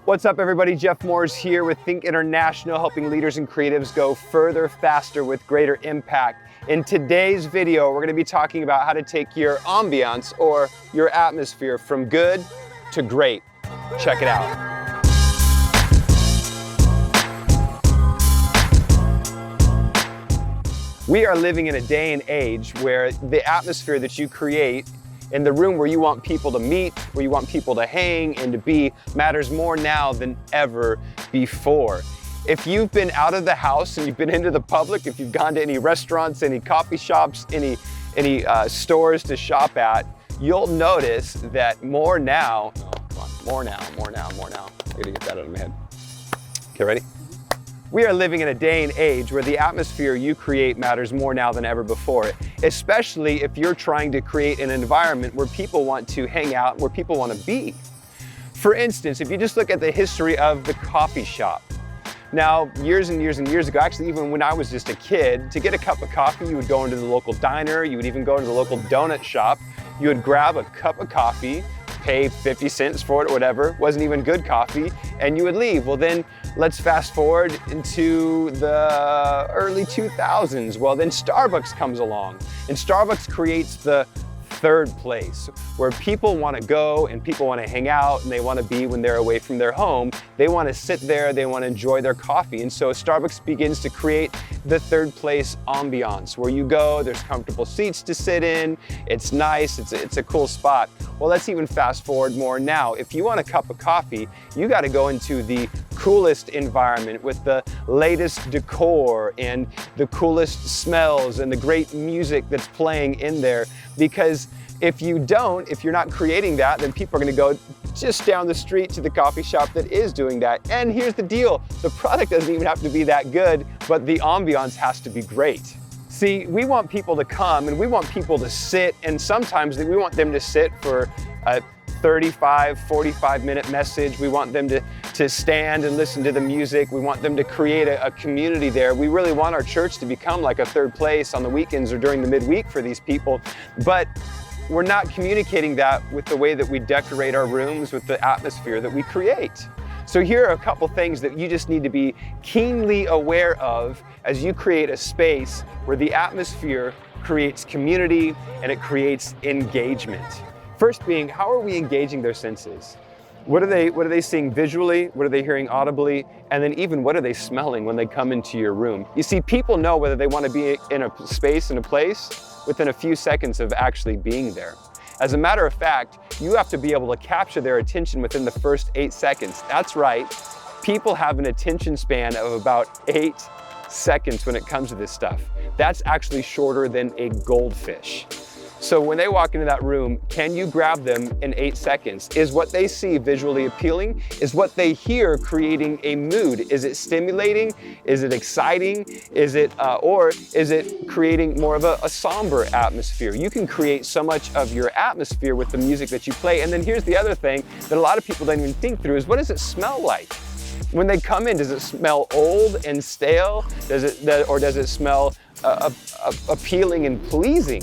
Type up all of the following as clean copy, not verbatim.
What's up, everybody? Jeff Moores here with Think International, helping leaders and creatives go further, faster, with greater impact. In today's video, we're going to be talking about how to take your ambiance or your atmosphere from good to great. Check it out. We are living in a day and age where the atmosphere that you create in the room where you want people to meet, where you want people to hang and to be, matters more now than ever before. If you've been out of the house and you've been into the public, if you've gone to any restaurants, any coffee shops, any stores to shop at, you'll notice that more now. I gotta get that out of my head. Okay, ready? We are living in a day and age where the atmosphere you create matters more now than ever before, especially if you're trying to create an environment where people want to hang out, where people want to be. For instance, if you just look at the history of the coffee shop. Now, years and years and years ago, actually even when I was just a kid, to get a cup of coffee, you would go into the local diner, you would even go into the local donut shop, you would grab a cup of coffee, pay 50 cents for it or whatever, wasn't even good coffee, and you would leave. Well then, let's fast forward into the early 2000s. Well then Starbucks comes along, and Starbucks creates the third place where people want to go and people want to hang out and they want to be when they're away from their home. They want to sit there, they want to enjoy their coffee. And so Starbucks begins to create the third place ambiance where you go, there's comfortable seats to sit in, it's nice, it's a cool spot. Well, let's even fast forward more now. If you want a cup of coffee, you got to go into the coolest environment with the latest decor and the coolest smells and the great music that's playing in there, because if you're not creating that, then people are going to go just down the street to the coffee shop that is doing that. And here's the deal, the product doesn't even have to be that good, but the ambiance has to be great. See, we want people to come and we want people to sit, and sometimes we want them to sit for a 35, 45-minute message. We want them to stand and listen to the music. We want them to create a community there. We really want our church to become like a third place on the weekends or during the midweek for these people. But we're not communicating that with the way that we decorate our rooms, with the atmosphere that we create. So here are a couple things that you just need to be keenly aware of as you create a space where the atmosphere creates community and it creates engagement. First being, how are we engaging their senses? What are they seeing visually? What are they hearing audibly? And then even what are they smelling when they come into your room? You see, people know whether they want to be in a space, in a place, within a few seconds of actually being there. As a matter of fact, you have to be able to capture their attention within the first 8 seconds. That's right, people have an attention span of about 8 seconds when it comes to this stuff. That's actually shorter than a goldfish. So when they walk into that room, can you grab them in 8 seconds? Is what they see visually appealing? Is what they hear creating a mood? Is it stimulating? Is it exciting? Or is it creating more of a somber atmosphere? You can create so much of your atmosphere with the music that you play. And then here's the other thing that a lot of people don't even think through is, what does it smell like? When they come in, does it smell old and stale? Or does it smell appealing and pleasing?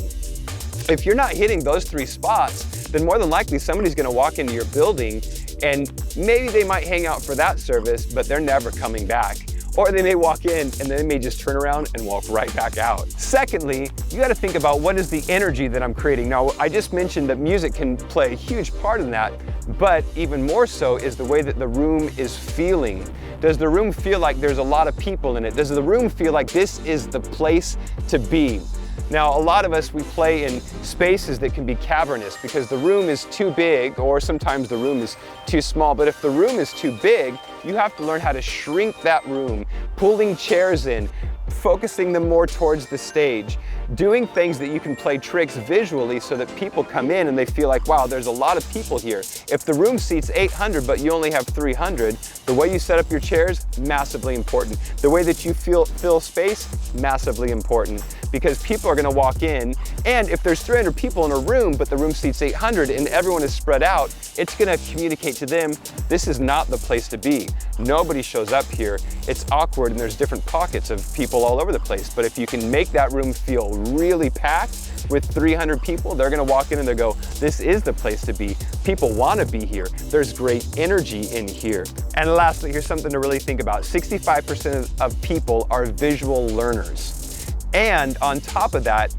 If you're not hitting those 3 spots, then more than likely somebody's going to walk into your building and maybe they might hang out for that service, but they're never coming back. Or they may walk in and they may just turn around and walk right back out. Secondly, you got to think about, what is the energy that I'm creating? Now, I just mentioned that music can play a huge part in that, but even more so is the way that the room is feeling. Does the room feel like there's a lot of people in it? Does the room feel like this is the place to be? Now, a lot of us, we play in spaces that can be cavernous because the room is too big, or sometimes the room is too small. But if the room is too big, you have to learn how to shrink that room, pulling chairs in, focusing them more towards the stage, doing things that you can play tricks visually so that people come in and they feel like, wow, there's a lot of people here. If the room seats 800 but you only have 300, the way you set up your chairs, massively important. The way that you fill space, massively important, because people are going to walk in, and if there's 300 people in a room but the room seats 800 and everyone is spread out, it's going to communicate to them, this is not the place to be. Nobody shows up here. It's awkward and there's different pockets of people all over the place. But if you can make that room feel really packed with 300 people, they're going to walk in and they'll go, this is the place to be. People want to be here. There's great energy in here. And lastly, here's something to really think about. 65% of people are visual learners. And on top of that,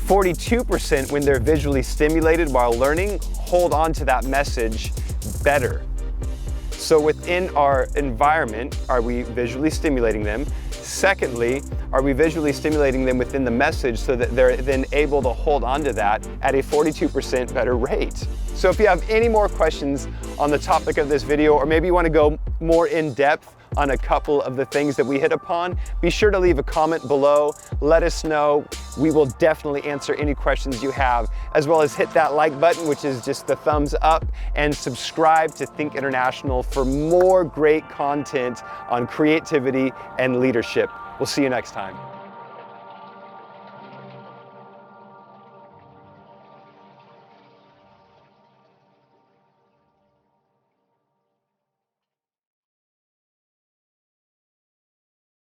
42% when they're visually stimulated while learning, hold on to that message better. So within our environment, are we visually stimulating them? Secondly, are we visually stimulating them within the message so that they're then able to hold on to that at a 42% better rate? So if you have any more questions on the topic of this video, or maybe you want to go more in depth on a couple of the things that we hit upon, be sure to leave a comment below. Let us know. We will definitely answer any questions you have, as well as hit that like button, which is just the thumbs up, and subscribe to Think International for more great content on creativity and leadership. We'll see you next time.